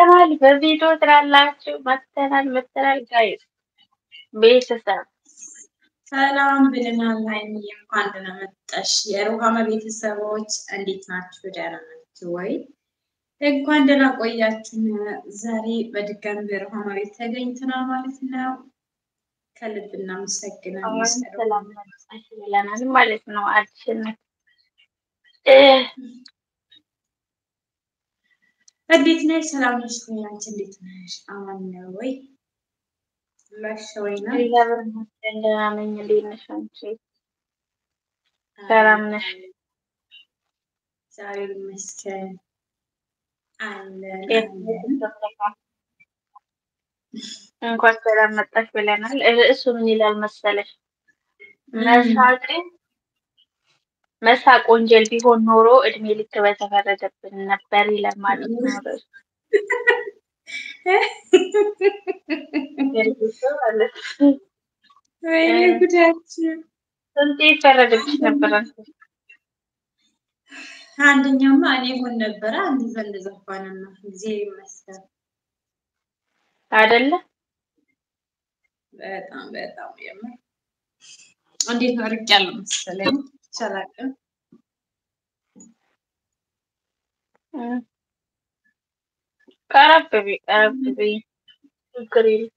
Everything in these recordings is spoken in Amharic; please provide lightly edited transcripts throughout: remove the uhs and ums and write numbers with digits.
መተናል በቪዲዮ ትላላችሁ መተናል ጋይስ ቤተሰብ ሰላም ብለናል። ሃይሚዬ እንኳን ደህና መጣሽ። የሩሃማ ቤተሰቦች እንዴት ናችሁ? ደህና ናችሁ ወይ? እንኳን ደህና ቆያችሁን። ዛሬ በድጋሚ በሩሃማ ቤት ተገኝተናል ማለት ነው። ከልብ እናመሰግናለን። ሰላም መጣሽ ብለናል ማለት ነው። አዲስነት እንዴት ነሽ? ሰላም ነሽ? አንቺ እንዴት ነሽ? አማን ነው ወይ? ለሽወይና እግዚአብሔር ይመስገን ደህና ነኝ። እንዴት ነሽ አንቺ? ሰላም ነሽ? እግዚአብሔር ይመስገን አለን። እንኳን ሰላም መጣሽ ብለናል። እሱ ምን ይላል መሰለሽ? መሳቅ ወንጀል ቢሆን ኖሮ እድሜ ልክ በተፈረደብን ነበር ይላል ማለት ነው። ወይኔ ጉዳችን ስንቴ ይፈረድብሽ ነበር አንቺ? አንደኛውማ እኔ ሆን ነበረ አንድ ዘንድ ዘፋንና ጊዜ ይመስል አይደለ? በጣም የምር እንዴት ነው ርቅ ያለው መሰለኝ ሰላም ቀረብ ቢ ችግር የለም።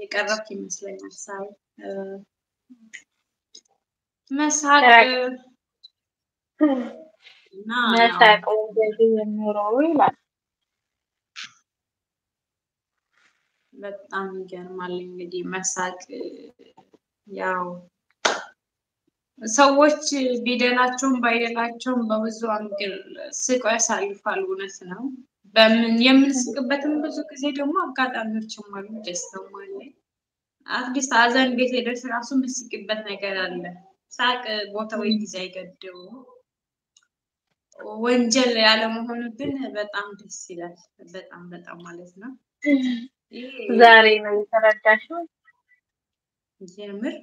የቀረብክ ይመስለኛል ሳይ መሳቅ ወንጀል የሚኖረው ይላል። በጣም ይገርማል። እንግዲህ መሳቅ ያው ሰዎች ቢደላቸውም ባይደላቸውም በብዙ አንግል ስቀው ያሳልፋሉ። እውነት ነው። በምን የምንስቅበትም ብዙ ጊዜ ደግሞ አጋጣሚዎችም አሉ፣ ደስታም አለ። አትሊስት ሀዘን ቤት ሄደሽ ራሱ የምትስቂበት ነገር አለ። ሳቅ ቦታ ወይ ጊዜ አይገድበውም። ወንጀል ያለመሆኑ ግን በጣም ደስ ይላል። በጣም ማለት ነው። ዛሬ ነው የተረዳሽው? የምር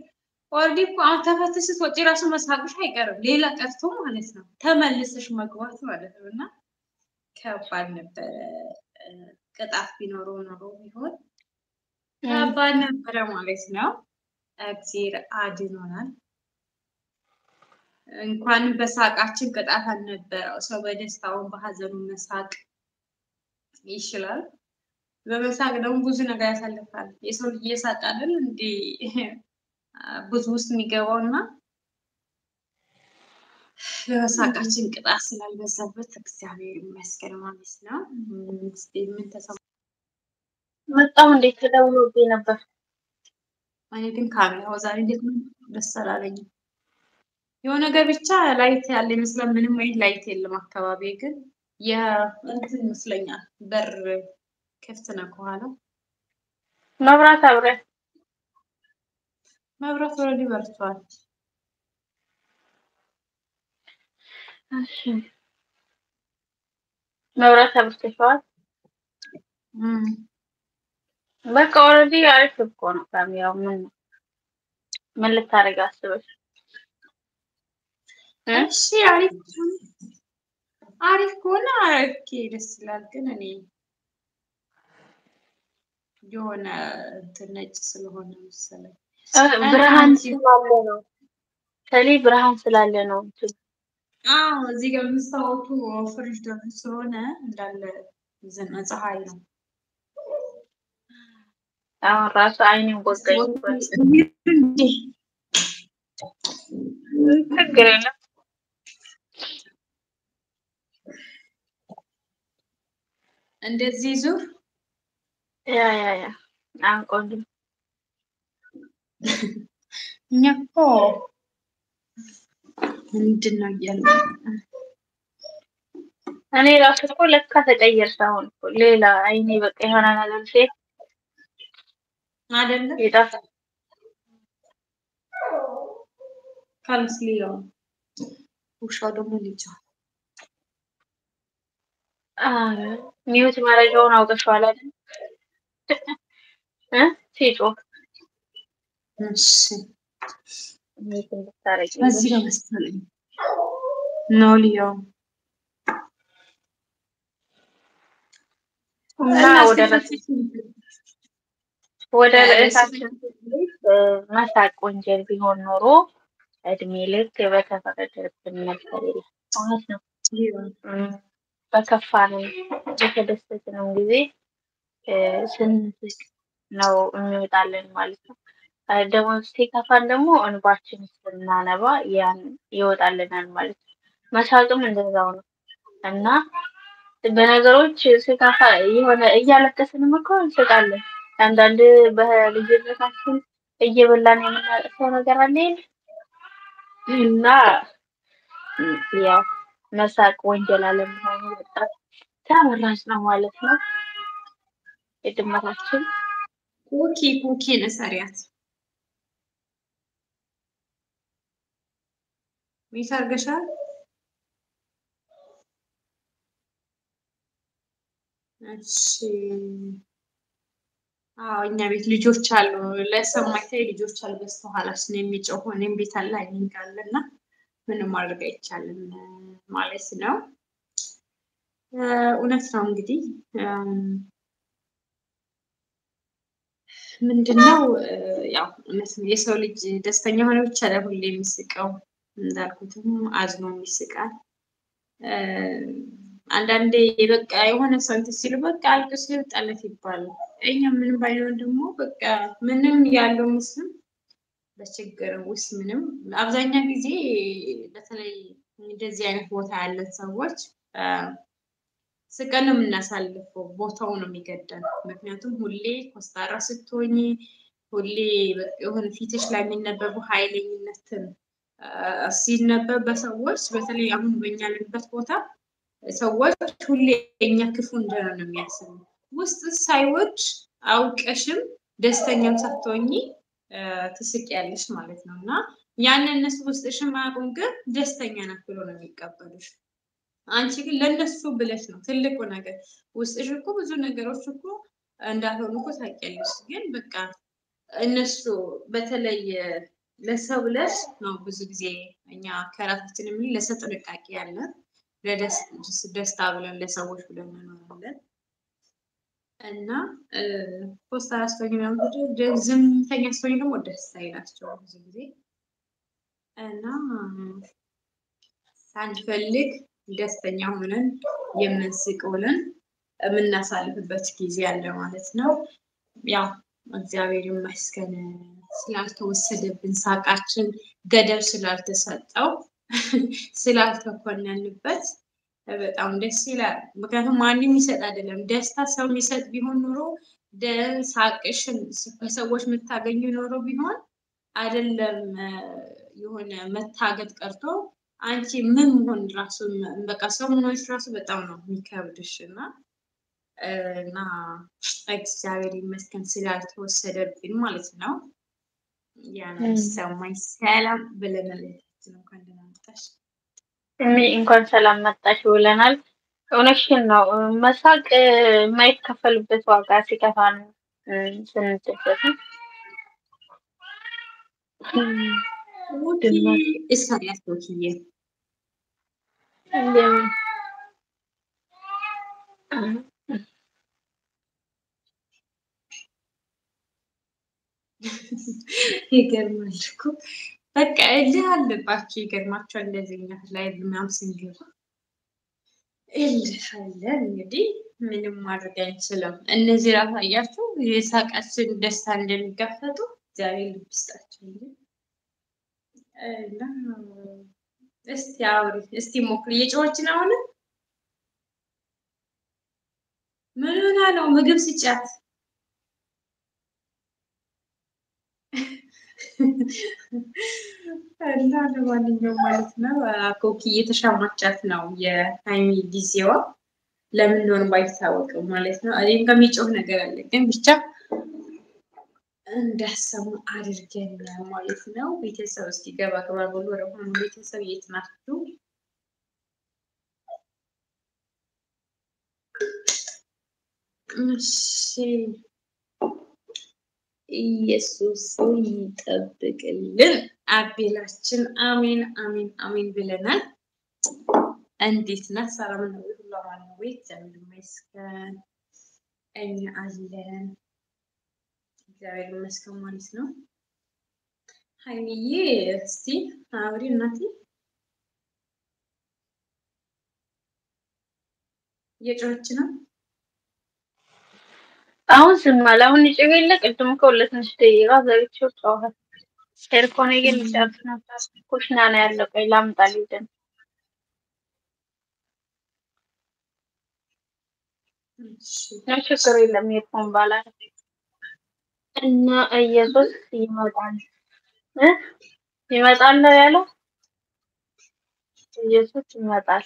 ኦልሬዲ እኮ አሁን ተፈትሽ ስትወጪ ራሱ መሳቅሽ አይቀርም። ሌላ ቀርቶ ማለት ነው ተመልሰሽ መግባት ማለት ነው። እና ከባድ ነበረ። ቅጣት ቢኖረው ቢሆን ከባድ ነበረ ማለት ነው። እግዚአብሔር አድኖናል። እንኳን በሳቃችን ቅጣት አልነበረው። ሰው በደስታውን በሀዘኑ መሳቅ ይችላል። በመሳቅ ደግሞ ብዙ ነገር ያሳልፋል። የሰው ልጅ እየሳቀ አይደል እንዴ ብዙ ውስጥ የሚገባውና በመሳቃችን ቅጣት ስላልበዛበት እግዚአብሔር ይመስገን ማለት ነው። ምን ተሰማ? በጣም እንዴት ተደውሎብኝ ነበር። እኔ ግን ካሜራው ዛሬ እንዴት ነው ደስ አላለኝም። የሆነ ነገር ብቻ ላይት ያለ ይመስላል። ምንም አይነት ላይት የለም አካባቢ ግን የእንትን ይመስለኛል በር ክፍት ነው ከኋላ መብራት አብረ መብራት ወረዲ በርቷል። እሺ መብራት አብርተሽዋል? በቃ ኦልሬዲ አሪፍ እኮ ነው ካሜራው። ምን ልታደርግ አስበሽ? እሺ አሪፍ ከሆነ ኦኬ ደስ ይላል። ግን እኔ የሆነ ነጭ ስለሆነ መሰለኝ ብርሃን ስላለ ነው። ብርሃን ስላለ ነው እንትን እዚህ ጋር መስታወቱ ፍሪጅ ደግሞ ስለሆነ እንዳለ ፀሐይ ነው። አሁን ራሱ አይኔን ወጋኝ። ችግር የለም። እንደዚህ ዙር ያ አንቆንድ እኛ እኮ ምንድን ነው እያሉ እኔ ራሱ እኮ ለካ ተቀየርሽ። አሁን እኮ ሌላ አይኔ በቃ የሆነ ነገር ሴት አይደለም ይጣፋ ካልስሊዮ ውሻው ደግሞ ልጅ ሚውት ማድረጊያውን አውቀሽዋል አይደል? ሲጮህ እሺ ሚውት እንድታረጊ በዚህ ነው መሰለኝ ነው ሊዮ እና ወደ ርዕሳችን መሳቅ ወንጀል ቢሆን ኖሮ እድሜ ልክ በተፈረደብን ነበር ይላል። እውነት ነው። በከፋንም በተደሰትንም ጊዜ ስንስቅ ነው የሚወጣልን ማለት ነው። ደግሞ ሲከፋን ደግሞ እንባችን ስናነባ ያን ይወጣልናል ማለት ነው። መሳቅም እንደዛው ነው እና በነገሮች ሲከፋ የሆነ እያለቀስንም እኮ እንስቃለን። አንዳንድ በልጅነታችን እየበላን የምናለቅሰው ነገር አለ እና ያው መሳቅ ወንጀል አለመሆኑ በጣም ተመራጭ ነው ማለት ነው። የድመታችን ኩኪ ነሰሪያት ሚሰርገሻል እሺ እኛ ቤት ልጆች አሉ ለሰማይታይ ልጆች አሉ በስተኋላሽ ነው የሚጮሁ እኔም ቤት አለ አይንጋልና ምንም ማድረግ አይቻልም ማለት ነው። እውነት ነው እንግዲህ ምንድነው ያው የሰው ልጅ ደስተኛ ሆነ ብቻ ላይ ሁሌ የሚስቀው እንዳልኩትም አዝኖ የሚስቃል። አንዳንዴ በቃ የሆነ ሰው እንትን ሲሉ በቃ አልቅስ ይወጣለት ይባላል። እኛ ምንም ባይሆን ደግሞ በቃ ምንም ያለው ምስል በችግር ውስጥ ምንም አብዛኛው ጊዜ በተለይ እንደዚህ አይነት ቦታ ያለን ሰዎች ስቀን ነው የምናሳልፈው ቦታው ነው የሚገደን። ምክንያቱም ሁሌ ኮስታራ ስትሆኚ ሁሌ የሆነ ፊትሽ ላይ የሚነበቡ ኃይለኝነትን ሲነበብ በሰዎች በተለይ አሁን በእኛ ያለንበት ቦታ ሰዎች ሁሌ እኛ ክፉ እንደሆነ ነው የሚያስቡ። ውስጥ ሳይወድ አውቀሽም ደስተኛም ሳትሆኚ ትስቂያለሽ ማለት ነው። እና ያንን እነሱ ውስጥሽም አያውቁም ግን ደስተኛ ናት ብሎ ነው የሚቀበሉሽ። አንቺ ግን ለነሱ ብለሽ ነው ትልቁ ነገር። ውስጥሽ እኮ ብዙ ነገሮች እኮ እንዳልሆኑ እኮ ታውቂያለሽ። ግን በቃ እነሱ በተለይ ለሰው ብለሽ ነው ብዙ ጊዜ እኛ ከራሳችን የሚል ለሰው ጥንቃቄ ያለን ለደስታ ብለን ለሰዎች ብለን እንኖራለን። እና ኮስታራ ስትሆኚ ነው እንግዲህ ዝምተኛ ስትሆኚ ደግሞ ደስታ ይላቸዋል ብዙ ጊዜ እና ሳንፈልግ ደስተኛ ሆነን የምንስቅ ሆነን የምናሳልፍበት ጊዜ አለ ማለት ነው። ያው እግዚአብሔር ይመስገን ስላልተወሰደብን ሳቃችን ገደብ ስላልተሰጠው ስላልተኮነንበት በጣም ደስ ይላል። ምክንያቱም ማንም የሚሰጥ አይደለም። ደስታ ሰው የሚሰጥ ቢሆን ኖሮ ሳቅሽን ከሰዎች የምታገኙ ኖሮ ቢሆን አይደለም የሆነ መታገት ቀርቶ አንቺ ምን መሆን ራሱ በቃ ሰው መሆንሽ ራሱ በጣም ነው የሚከብድሽ እና እግዚአብሔር ይመስገን ስላልተወሰደብን ማለት ነው። ያን ሰማይ ሰላም ብለናል። እንኳን ደህና መጣሽ። እንኳን ሰላም መጣሽ ብለናል። እውነትሽን ነው። መሳቅ የማይከፈልበት ዋጋ ሲከፋን ስንደሰት እስካሪያስ ወኪዬ ይገርማል እኮ በቃ እልህ አለባቸው። ይገርማቸዋል። እንደዚህ ላይ ምናምን ስንገባ እልህ አለ። እንግዲህ ምንም ማድረግ አይችልም። እነዚህ ራሱ አያችሁ የሳቃችን ደስታ እንደሚጋፈጡ እግዚአብሔር ልብ ይስጣቸው። እና እስቲ አውሪ እስቲ ሞክሪ። የጮች ነው አሁን ምን ሆና ነው? ምግብ ስጫት እና ለማንኛውም ማለት ነው ኮኪ እየተሻማቻት ነው የሃይሚ ጊዜዋ ለምን እንደሆነ ባይታወቅም ማለት ነው። እኔም ከሚጮህ ነገር አለ ግን ብቻ እንዳሰሙ አድርገን ማለት ነው። ቤተሰብ እስኪ ገባ ገባ ብሎ ወረሆኑ ቤተሰብ የት ናችሁ? እሺ ኢየሱስ ይጠብቅልን። አቤላችን አሜን አሜን አሜን ብለናል። እንዴት ነህ? ሰላም ነው? ሁሉ አማን ነው ወይ? እግዚአብሔር ይመስገን። እኛ አለን እግዚአብሔር ይመስገን ማለት ነው። ሀይሚዬ እስቲ አውሪ እናቴ እየጮኸች ነው። አሁን ዝም አለ። አሁን ይጭው የለ ቅድም እኮ ለትንሽ ደቂቃ ዘግቼው ጮኸ። ሄድፎኔ ግን ሊጨርስ ነበር። ኩሽና ነው ያለው። ቆይ ላምጣልኝ ደም ችግር የለም። ሄድፎን ባላለ እና ኢየሱስ ይመጣል ይመጣል ነው ያለው። ኢየሱስ ይመጣል።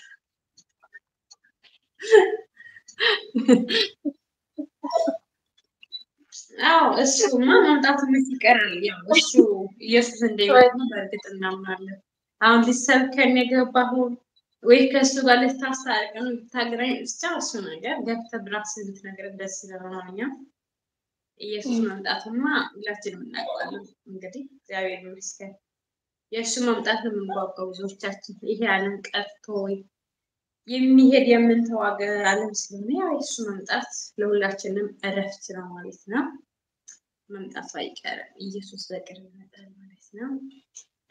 አዎ እሱማ መምጣቱ ምን ይቀራል? ያው እሱ ኢየሱስ እንደሚመጣ በእርግጥ እናምናለን። አሁን ሊሰብከን የገባው ወይ ከእሱ ጋር ልታስታርቀን ልታገናኝ ብቻ እሱ ነገር ገብተህ ብራስህ ብትነግረን ደስ ይለናል። እኛ ኢየሱስ መምጣቱማ ሁላችንም እናውቃለን። እንግዲህ እግዚአብሔር ይመስገን የእሱ መምጣት ነው የምንጓጓው ብዙዎቻችን። ይሄ ዓለም ቀርቶ የሚሄድ የምንተዋገር ዓለም ስለሆነ ያው የእሱ መምጣት ለሁላችንም እረፍት ነው ማለት ነው። መምጣቱ አይቀርም። ኢየሱስ በቅርብ ይመጣል ማለት ነው።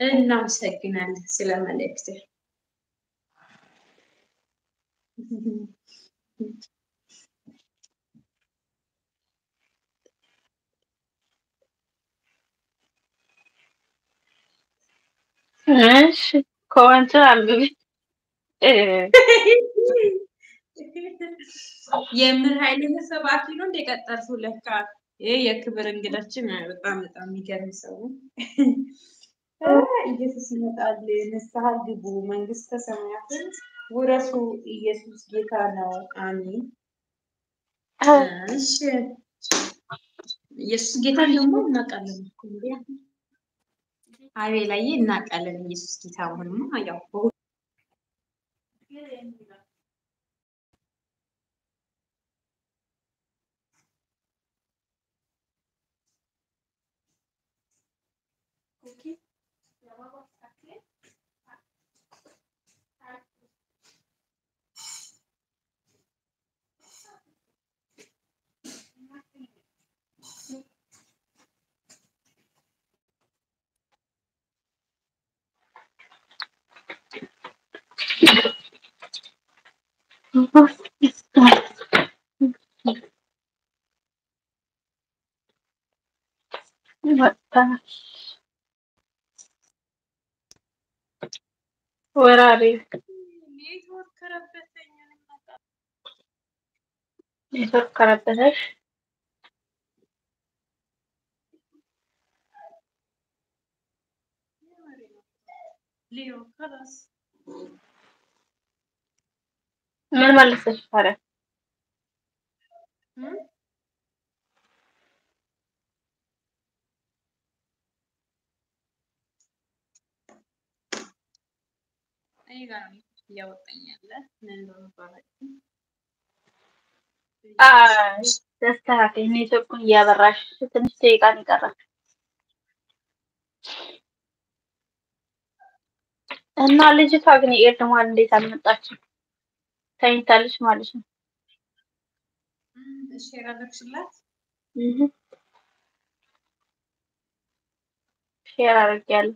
እናመሰግናለን ስለ መልእክት። እሺ ኮመንት አንብቢ። የምን ኃይለኛ ሰባኪ ነው እንደቀጠርኩ ለካ ይሄ የክብር እንግዳችን በጣም የሚገርም ሰው ኢየሱስ ይመጣል። ንስሐ ግቡ፣ መንግስተ ሰማያትን ውረሱ። ኢየሱስ ጌታ ነው። አሜን። እሺ ኢየሱስ ጌታ ደግሞ እናውቃለን እኮ አቤላዬ እናውቃለን። ኢየሱስ ጌታ መሆኑን ያው Where are you? Network ከረበተሽ ሊዮ خلاص ምን መልሰሽ ታዲያ? እኔ ጋር ነው እያወጣኝ ያለ ምን እንደሆነ ባላውቅ ተስተካከይ። ኔትወርኩን እያበራሽ ትንሽ ደቂቃ ነው የቀራት እና ልጅቷ ግን የኤርድማን እንዴት አልመጣችም? ተኝታለች ማለት ነው። እሺ ያደረግሽላት ሼር አድርጌያለሁ።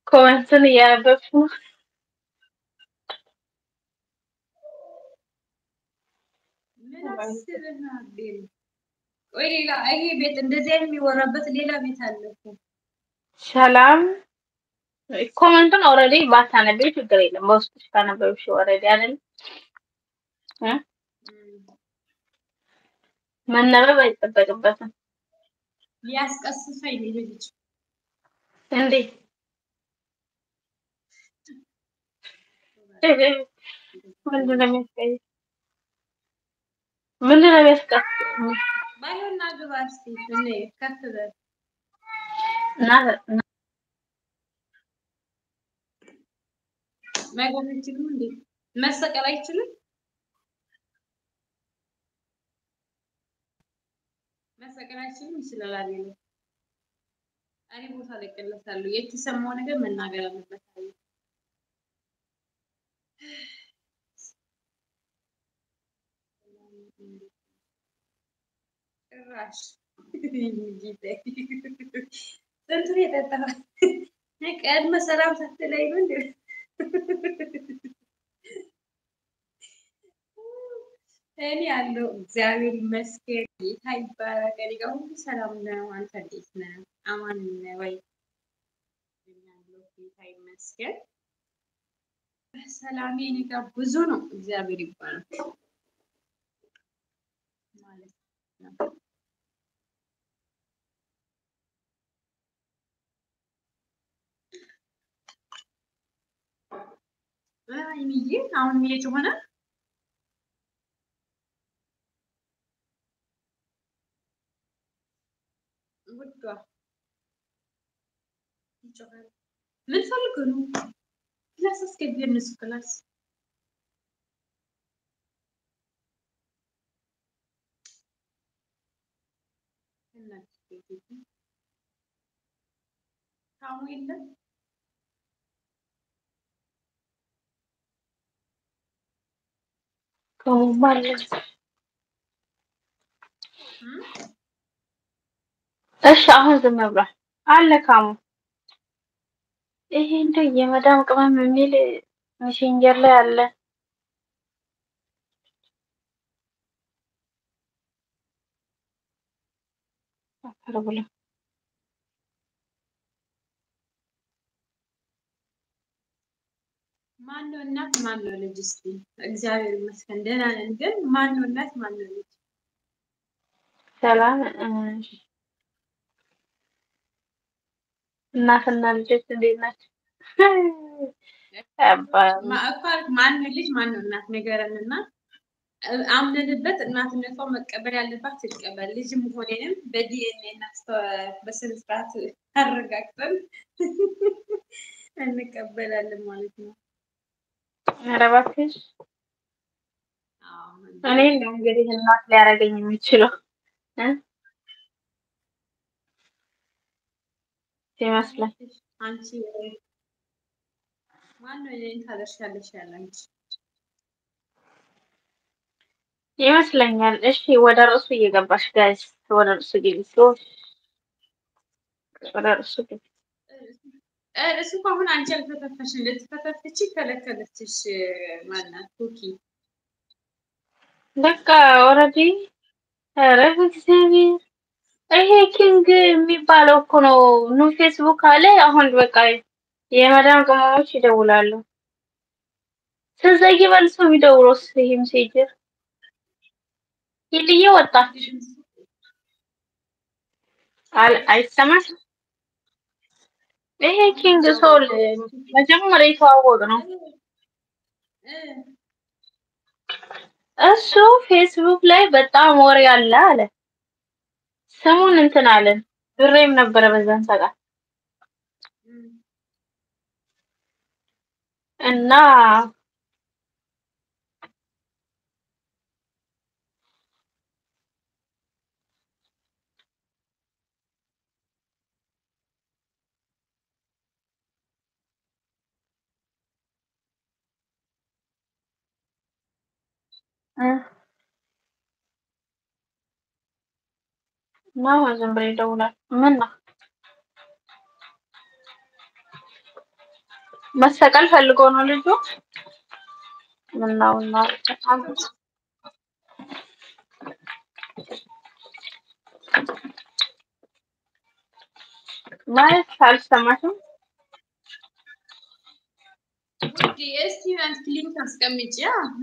ኮመንትን እያነበብሽ ነው? ምን አስበናል? ወይ ሌላ ይሄ ቤት እንደዚህ የሚወራበት ሌላ ቤት አለ እኮ። ሰላም ኮመንቱን ኦልሬዲ ባታነቢው ችግር የለም። በውስጥሽ ካነበብሽ ኦልሬዲ አይደል መነበብ አይጠበቅበትም። ሊያስቀስፈኝ ልጅ እንዴ ምንድን ነው የሚያስቀስፍ? ባይሆን አግባ እስኪ እኔ ከፍ በል እና ማይጎምችም እንዴ መሰቀል አይችልም። መሰቀል አይችልም ይችላል አይደል? እኔ ቦታ ለቀለታለሁ። የተሰማው ነገር መናገር አለበት አይደል? ጭራሽ ስንቱን የጠጣኸው? ቀድመ ሰላም ሳትለኝ ነው እንዴ? እኔ ያለው እግዚአብሔር ይመስገን፣ ጌታ ይባረክ። እኔ ጋር ሁሉ ሰላም ነው። አንተ እንዴት ነህ? አማን ነህ ወይ? ያለው ጌታ ይመስገን። ሰላሜ እኔ ጋር ብዙ ነው። እግዚአብሔር ይባረክ ማለት ነው። አይሚዬ አሁን የት ሆነ? ውዷ ይጮሃል። ምን ፈልግ ነው? ክላስ አስገቢ፣ እነሱ ክላስ ታሙ የለም። ማለት እሺ አሁን ዝም ብሏል አለ ካሙ። ይሄ እንደ የመዳም ቅመም የሚል ሜሴንጀር ላይ አለ። አፈር ማነው እናት ማነው ልጅ? እስኪ እግዚአብሔር ይመስገን ደህና ነን። ግን ማነው እናት ማነው ልጅ? ሰላም እናትና ልጆች እንዴት ናቸው? ማነው ልጅ ማነው እናት ንገረንና አምነንበት እናትነቷን መቀበል ያለባት ትቀበል። ልጅም ሆነንም በዲኤንኤ እና በስነ ስርዓት አረጋግጠን እንቀበላለን ማለት ነው። ኧረ እባክሽ እኔ ነው እንግዲህ እናት ሊያደርገኝ የሚችለው ይመስላል። አንቺ ማነው እኔን ታደርሻለሽ ያለንቺ ይመስለኛል። እሺ ወደ ርዕሱ እየገባሽ ጋይስ፣ ወደ ርዕሱ ግቢ። ወደ ርዕሱ ግቢ። እሱ እኮ አሁን አንቺ ያልተፈተፍሽ ልትፈተፍቺ ከለከለችሽ ማናት? ኩኪ በቃ ኦልሬዲ ኧረ በእግዚአብሔር ይሄ ኪንግ የሚባለው እኮ ነው። ኑ ፌስቡክ አለ። አሁን በቃ የመዳም ቅመሞች ይደውላሉ። ትዘጊ መልሶ የሚደውሉት ይሄ ሜሴንጀር ይልዬ ወጣች አይሰማሽ? ይሄ ኪንግ ሶል መጀመሪያ የተዋወቅ ነው። እሱ ፌስቡክ ላይ በጣም ወሬ አለ አለ። ስሙን እንትን አለን ብሬም ነበረ በዛን ሰዓት እና ነው ዝም ብሎ ይደውላል። ምን ነው መሰቀል ፈልጎ ነው ልጁ? ምን ነው ማለት አልሰማሽም? ውዴ እስቲ አንቺ ሊንክ አስቀምጪ።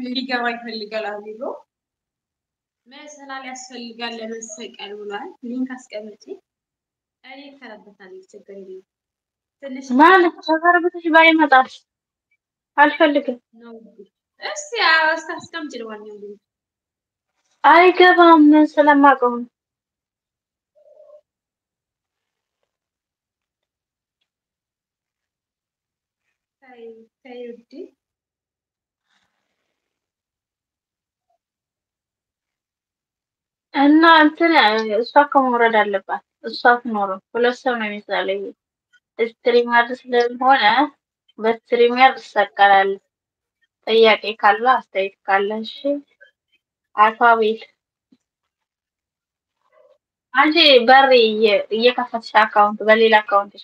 ሊገባ ይፈልጋል አቢሎ መሰላል ያስፈልጋል ለመሰቀል ብሏል። ሊንክ አስቀምጪ። እኔ እከራበታለሁ፣ ችግር የለም። ትንሽ ማለት ተከራበተሽ ባይመጣል አልፈልግም ነው። እስቲ አስቀምጪ ለማንኛውም ሊንክ አይገባም ስለማውቀው ታይ ውዴ እና እንትን እሷ ከመውረድ አለባት። እሷ ትኖረው ሁለት ሰው ነው የሚዛለኝ ስትሪመር ስለሆነ በስትሪመር ይሰቀላል። ጥያቄ ካለ አስተያየት ካለ እሺ። አቶ አቤል አንቺ በር እየከፈትሽ አካውንት በሌላ አካውንት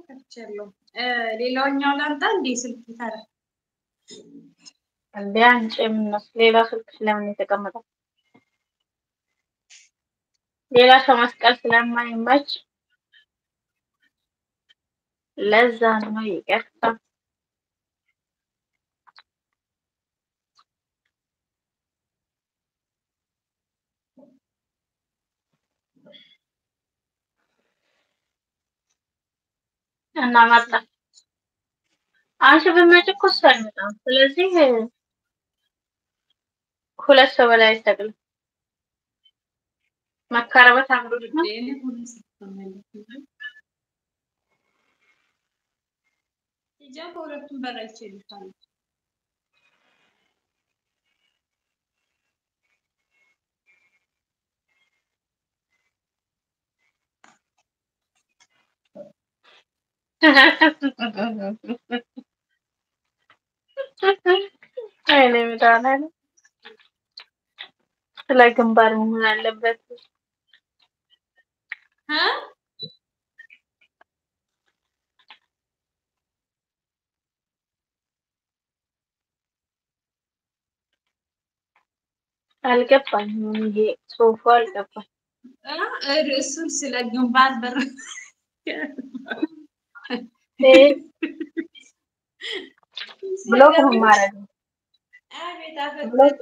ከፍቻለሁ። ሌላኛው ላምጣ እንዴ ስልክ ታዲያ እንዴ አንቺ ምን ሌላ ስልክ ስለምን የተቀመጠው? ሌላ ሰው መስቀል ስለማይመች ለዛ ነው ይቅርታ። እና መጣ አንቺ ብትመጪ እኮ እሱ አይመጣም። ስለዚህ ሁለት ሰው በላይ አይሰቅልም። መካረበት አምሮት ነው። በሁለቱም በር አይችልም። አይኔ ምዳና ነው። ስለ ግንባር መሆን አለበት። አልገባኝም። ይሄ ጽሁፉ አልገባኝ። ርዕሱን ስለ ግንባር በር ብሎክ ማረግ ብሎክ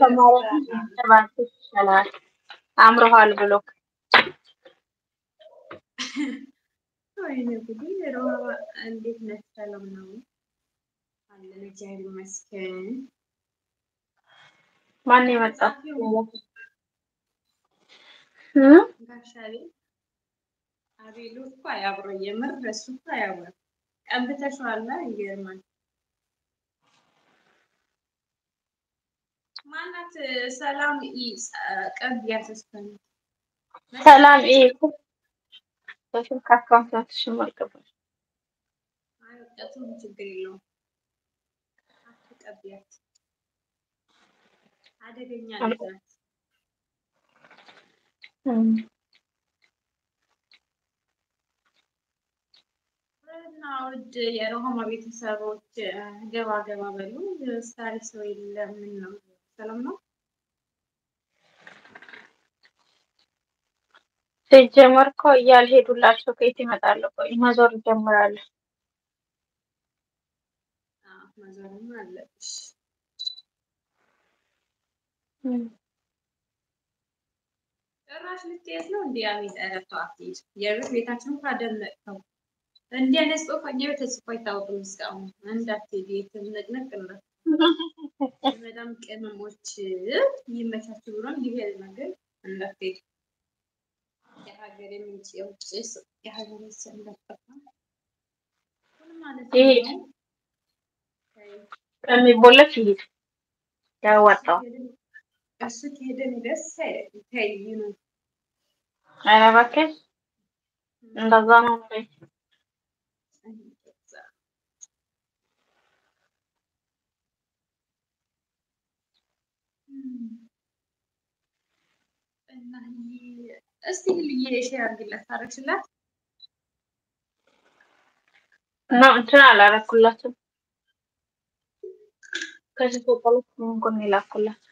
ማረግ ይሻላል። አምሮሃል ብሎክ ወይኔ ጉዴ! ሮሃ እንዴት ነሽ? ሰላም ነው አለን እግዚአብሔር ይመስገን። ማን የመጣው? ጋሻሌ አቤሉ እኮ አያብረው የምር እሱ እኮ አያብረው። ቀብተሽዋል ይገርማል። ማናት ሰላም ቀብ ያተስፈን ሰላም በስልክ አካውንታችን መልቀበል አይወጣቱም ችግር የለውም። አትቀቢያት አደገኛ ናት። እና ውድ የሮሃማ ቤተሰቦች ገባ ገባ በሉ። ስታሪ ሰው የለም ነው ሰላም ነው። ሲጀመር እኮ እያልሄዱላቸው ከየት ይመጣሉ? ቆይ መዞር ይጀምራሉ። መዞርም አለብሽ። ጭራሽ ልትሄድ ነው እንዴ? አቤት ኧረ ተው አትሄድ። የቤት ቤታችን እኮ አደመቅከው። እንዲህ አይነት ጽሁፍ እኛ ቤት ተጽፎ አይታወቅም እስካሁን። እንዳትሄድ የትም ነቅነቅ እንዳትል። የመዳም ቅመሞች ይመቻችሁ ብሎን ሊሄድ ነው ግን እንዳትሄድ። የሀገሬ ምንጭ የውጭ የሀገሬ ስም እንዳትጠፋ ማለት ነው። ከሚቦለክ ይሄድ ያዋጣው እሱ ከሄደን ደስ አይልም። ተይ ነው ኧረ እባክሽ እንደዛ ነው እንዴ? እና እስቲ ልዬ ሼር አድርግላት ታረግሽላት ነው እንትን አላረኩላትም። ከዚህ ተቀለስ ምን ኮን ይላኩላት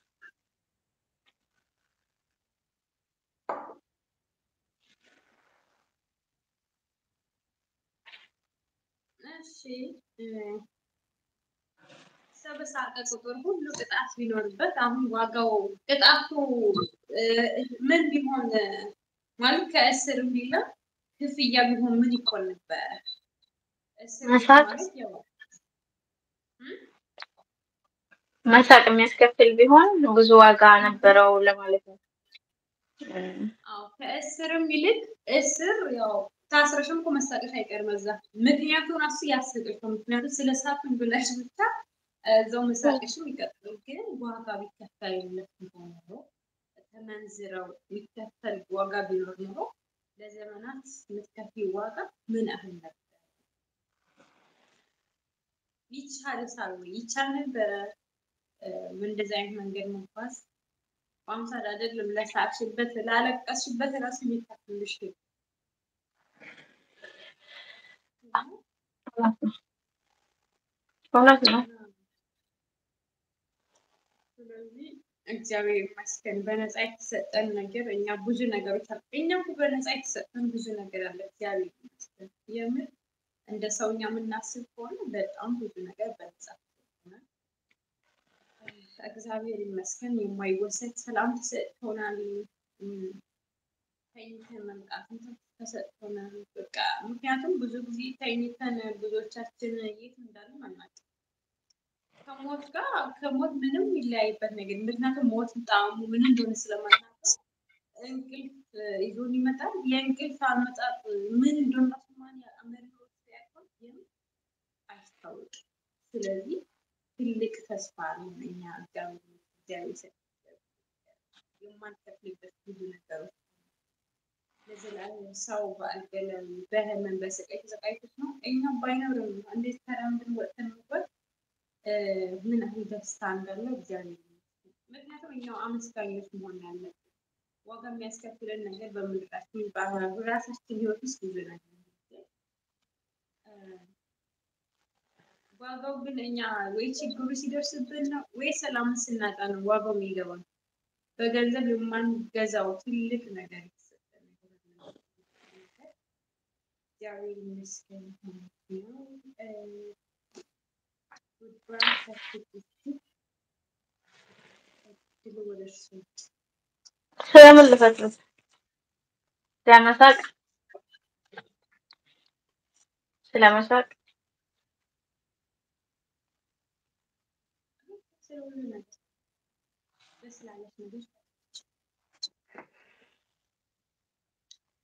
እሺ በሳቀ ቁጥር ሁሉ ቅጣት ቢኖርበት አሁን ዋጋው ቅጣቱ ምን ቢሆን ማለት ከእስር ቢላ ክፍያ ቢሆን ምን ይቆል ነበር? መሳቅ የሚያስከፍል ቢሆን ብዙ ዋጋ ነበረው ለማለት ነው። አዎ ከእስርም ይልቅ እስር ያው ታስረሽም እኮ መሳቀሽ አይቀርም እዛ። ምክንያቱም ራሱ ያስቀሽ ነው። ምክንያቱም ስለ ሳቱን ብለሽ ብቻ እዛው መሳቅሽም ይቀጥሉ ግን ዋጋ ቢከፈልለት ኖሮ ተመንዝረው የሚከፈል ዋጋ ቢኖር ኖሮ ለዘመናት የምትከፍይው ዋጋ ምን ያህል ነበር? ይቻል ነበረ እንደዚህ አይነት መንገድ መጓዝ በአምሳል አይደለም ለሳቅሽበት ላለቀስሽበት ራሱ የሚከፍልሽ እውነት ነው። ስለዚህ እግዚአብሔር ይመስገን በነፃ የተሰጠን ነገር እኛ ብዙ ነገሮች አሉ። እኛም በነፃ የተሰጠን ብዙ ነገር አለ። እግዚአብሔር ይመስገን። የምር እንደ ሰውኛ የምናስብ ከሆነ በጣም ብዙ ነገር በነፃ ተሰጥቶናል። እግዚአብሔር ይመስገን የማይወሰድ ሰላም ተሰጥቶናል። ተኝተን መምጣትም ተሰጥቶናል። በቃ ምክንያቱም ብዙ ጊዜ ተኝተን ብዙዎቻችን የት እንዳለን አናውቅም። ከሞት ምንም የሚለያይበት ነገር ምክንያቱም ሞት ጣዕሙ ምን እንደሆነ ስለማናውቀው እንቅልፍ ይዞን ይመጣል። የእንቅልፍ አመጣጥ ምን እንደሆነ ማን አመሪዎች ያውቃል ግን አይታወቅም። ስለዚህ ትልቅ ተስፋ ነው እኛ እግዚአብሔር የማንከፍልበት ብዙ ነገሮች ለዘላለም ሰው በአልገለም በህመም በስቃይ ተሰቃይቶት ነው እኛም ባይኖርም እንዴት ተራምድን ወጥተን ነበር ምን አይነት ደስታ እንዳለው እግዚአብሔር ይመስገን። ምክንያቱም እኛው አመስጋኞች መሆን ያለብን ዋጋ የሚያስከፍለን ነገር በምድራችን በራሳችን ህይወት ውስጥ ብዙ ነገር ዋጋው ግን እኛ ወይ ችግሩ ሲደርስብን ነው ወይ ሰላም ስናጣ ነው ዋጋው የሚገባው። በገንዘብ የማንገዛው ትልቅ ነገር ይሰጠን ነገር እግዚአብሔር ይመስገን ነው። ስለምን ልፈትሽ ስለመሳቅ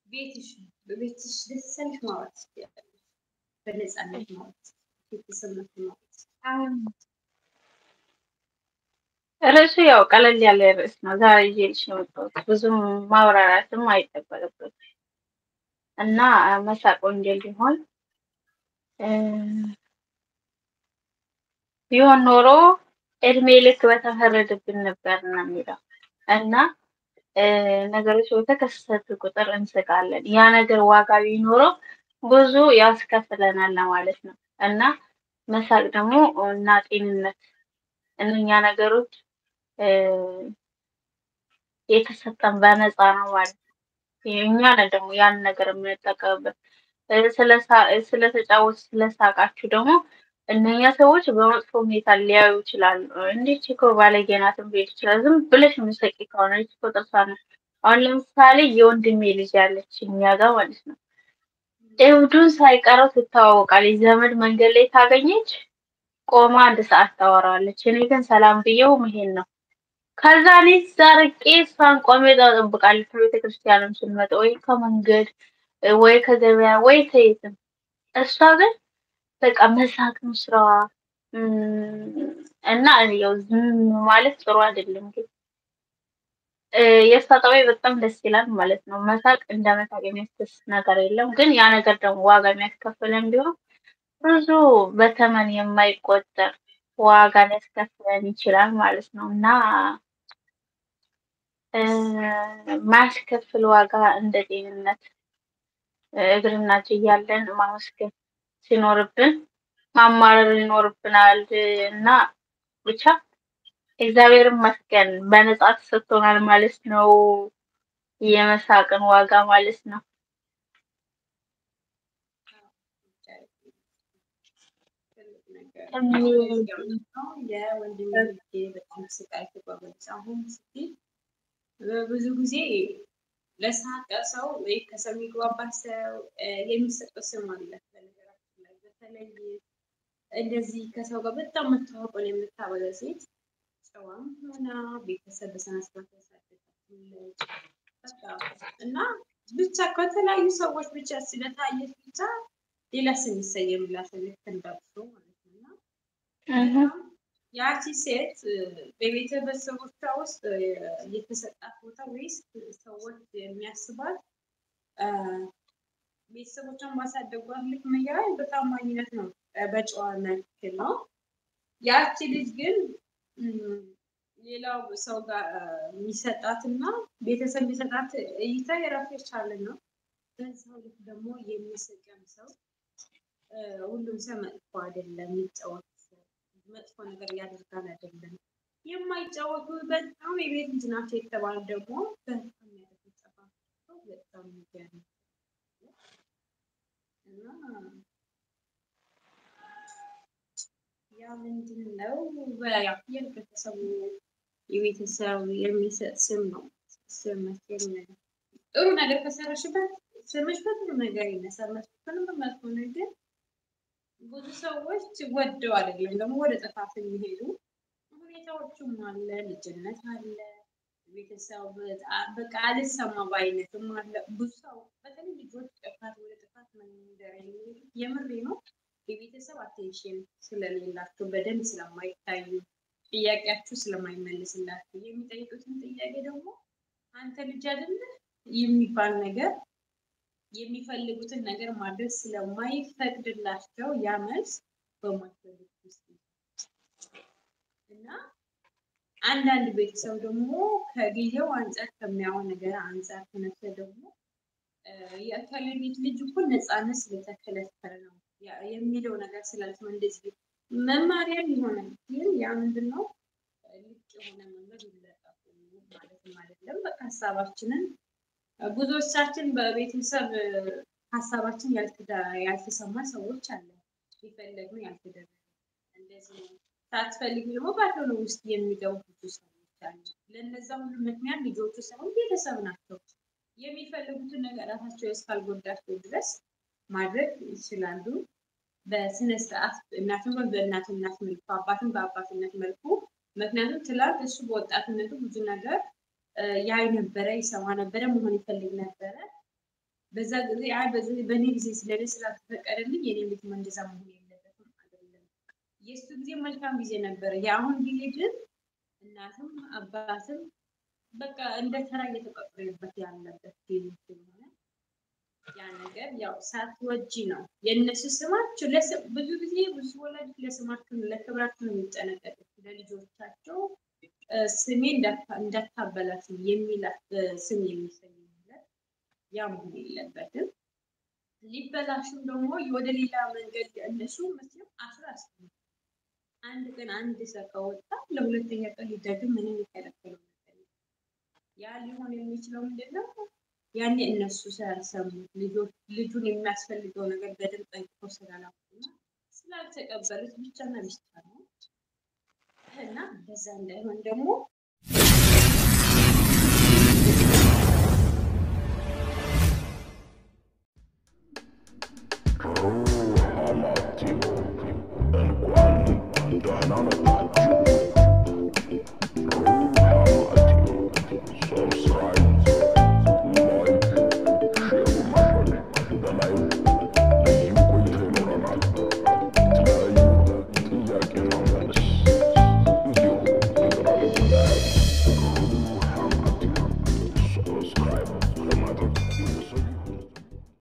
ቤትሽ ደስ ያለሽ ማውራት ትችያለሽ። በነፃነት ማውራት ቤተሰብነት ማውራት ርዕሱ ያው ቀለል ያለ ርዕስ ነው። ዛሬ ይዤልሽ ነው የመጣሁት ብዙም ማብራራትም አይጠበቅበትም እና መሳቅ ወንጀል ቢሆን ኖሮ እድሜ ልክ በተፈረደብን ነበር ነው የሚለው እና ነገሮች በተከሰቱ ቁጥር እንስቃለን። ያ ነገር ዋጋ ቢኖረው ብዙ ያስከፍለናል ማለት ነው እና መሳቅ ደግሞ እና ጤንነት እነኛ ነገሮች የተሰጠን በነፃ ነው ማለት ነው። እኛ ነን ደግሞ ያን ነገር የምንጠቀምበት። ስለተጫወቱ ስለሳቃችሁ ደግሞ እነኛ ሰዎች በመጥፎ ሁኔታ ሊያዩ ይችላሉ። እንዴት እኮ ባለጌ ናት ሊል ይችላል። ዝም ብለሽ የምትስቂ ከሆነ እኮ ጥርሷ ነው። አሁን ለምሳሌ የወንድሜ ልጅ ያለች እኛ ጋር ማለት ነው እብዱን ሳይቀረው ትተዋወቃለች። ዘመድ መንገድ ላይ ታገኘች ቆማ 1 ሰዓት ታወራለች። እኔ ግን ሰላም ብየው መሄድ ነው። ከዛ እኔ ዛርቄ እሷን ቆሜ እጠብቃለሁ። ከቤተክርስቲያንም ስንመጣ ወይ ከመንገድ ወይ ከገበያ ወይ ከየትም እሷ ግን በቃ መሳቅ ነው ስራዋ። እና ያው ዝም ማለት ጥሩ አይደለም ግን የእሷ ጠባይ በጣም ደስ ይላል ማለት ነው። መሳቅ እንደ መሳቅ የሚያስደስት ነገር የለም። ግን ያ ነገር ደግሞ ዋጋ የሚያስከፍለን ቢሆን ብዙ በተመን የማይቆጠር ዋጋ ሊያስከፍለን ይችላል ማለት ነው እና ማያስከፍል ዋጋ እንደ ጤንነት እግርና እጅ እያለን ማመስገን ሲኖርብን ማማረር ይኖርብናል እና ብቻ እግዚአብሔር ይመስገን በነፃ ተሰጥቶናል ማለት ነው። የመሳቅን ዋጋ ማለት ነው። ብዙ ጊዜ ለሳቀ ሰው ወይ ከሰው የሚግባባ ሰው የሚሰጠው ስም አለ። በነገራችን ላይ በተለይ እንደዚህ ከሰው ጋር በጣም መተዋወቅን የምታበዛ ሴት ጨዋም ሆና ቤተሰብ በስነ ስርዓት ያሳደገች እና ብቻ ከተለያዩ ሰዎች ብቻ ስለታየች ብቻ ሌላ ስም ይሰየምላታል ልክ እንዳልሽው ማለት ነው። ያቺ ሴት በቤተሰቦቿ ውስጥ የተሰጣት ቦታ ወይስ ሰዎች የሚያስባት ቤተሰቦቿን ማሳደጓት ልክ መያይ በታማኝነት ነው፣ በጨዋነት ነው። ያቺ ልጅ ግን ሌላው ሰው ጋር የሚሰጣትና ቤተሰብ የሚሰጣት እይታ የራሱ የቻለ ነው። በዛው ልክ ደግሞ የሚሰቀም ሰው ሁሉም ሰው መጥፎ አይደለም፣ የሚጫወት መጥፎ ነገር ያደርጋል አይደለም። የማይጫወቱ በጣም የቤት ልጅ ናቸው የተባሉ ደግሞ በጣም ያደርጋቸው በጣም የሚገርም እና ያ ምንድን ነው የቤተሰቡ የቤተሰብ የሚሰጥ ስም ነው። ስም ጥሩ ነገር ከሰራሽበት ስምሽ በጥሩ ነገር ይነሳል። መጥፎንም በመጥፎ ነገር ብዙ ሰዎች ወደው አይደለም ደግሞ ወደ ጥፋት የሚሄዱ ሁኔታዎችም አለ። ልጅነት አለ፣ ቤተሰብ በቃ አልሰማ ባይነትም አለ። ብዙ ሰው በተለይ ልጆች ጥፋት ወደ ጥፋት መንደር የሚሄዱት የምሬ ነው የቤተሰብ አቴንሽን ስለሌላቸው፣ በደንብ ስለማይታዩ፣ ጥያቄያችሁ ስለማይመልስላችሁ፣ የሚጠይቁትን ጥያቄ ደግሞ አንተ ልጅ አይደለህ የሚባል ነገር የሚፈልጉትን ነገር ማድረግ ስለማይፈቅድላቸው ያ መልስ በማይፈልጉት ውስጥ እና አንዳንድ ቤተሰብ ደግሞ ከጊዜው አንፃር ከሚያው ነገር አንፃር ተነስተ ደግሞ የአካል ልጅ እኮ ነፃነት ስለተከለከለ ነው የሚለው ነገር ስላልተመ እንደዚህ መማሪያ ይሆናል። ግን ያ ምንድነው ልክ የሆነ መንገድ ይለጣል ማለት አይደለም። በቃ ሀሳባችንን ብዙዎቻችን በቤተሰብ ሀሳባችን ያልተሰማ ሰዎች አለ። ይፈልጉ ያልተደረገ እንደዚህ ሳትፈልጉ ደግሞ ባልሆነ ውስጥ የሚገቡ ብዙ ሰዎች አሉ። ለነዛ ሁሉ ምክንያት ልጆቹ ሳይሆን ቤተሰብ ናቸው። የሚፈልጉትን ነገር ራሳቸው እስካልጎዳቸው ድረስ ማድረግ ይችላሉ። በስነ ስርዓት እናትም በእናትነት መልኩ አባትም በአባትነት መልኩ። ምክንያቱም ትላንት እሱ በወጣትነቱ ብዙ ነገር ያይ ነበረ፣ ይሰማ ነበረ፣ መሆን ይፈልግ ነበረ። በዛ ጊዜ በኔ ጊዜ ስለዚህ ስላልተፈቀደልኝ የኔ ልጅ እንደዛ መሆን የለበትም አይደለም። የእሱ ጊዜ መልካም ጊዜ ነበረ። የአሁን ጊዜ ግን እናትም አባትም በቃ እንደ ተራ እየተቆጠረበት ያለበት ጊዜ ስለሆነ ያ ነገር ያው ሳትወጂ ነው የእነሱ ስማቸው። ብዙ ጊዜ ብዙ ወላጆች ለስማቸው ለክብራቸው ነው የሚጠነቀቁት። ለልጆቻቸው ስሜ እንዳታበላሽ የሚላት ስም የሚሰይሙለት ያ መሆን የለበትም። ሊበላሽም ደግሞ ወደ ሌላ መንገድ እነሱ መስለም አስራስም አንድ ቀን አንድ ሰው ከወጣ ለሁለተኛ ቀን ሊደግም ምንም ይከለክለው ነገር ያ ሊሆን የሚችለው ምንድነው? ያኔ እነሱ ስላልሰሙ ልጁን የሚያስፈልገው ነገር በደንብ ጠንቅቀው ስላላወቁና ስላልተቀበሉት ብቻና ብቻ ነው። እና በዛ እንዳይሆን ደግሞ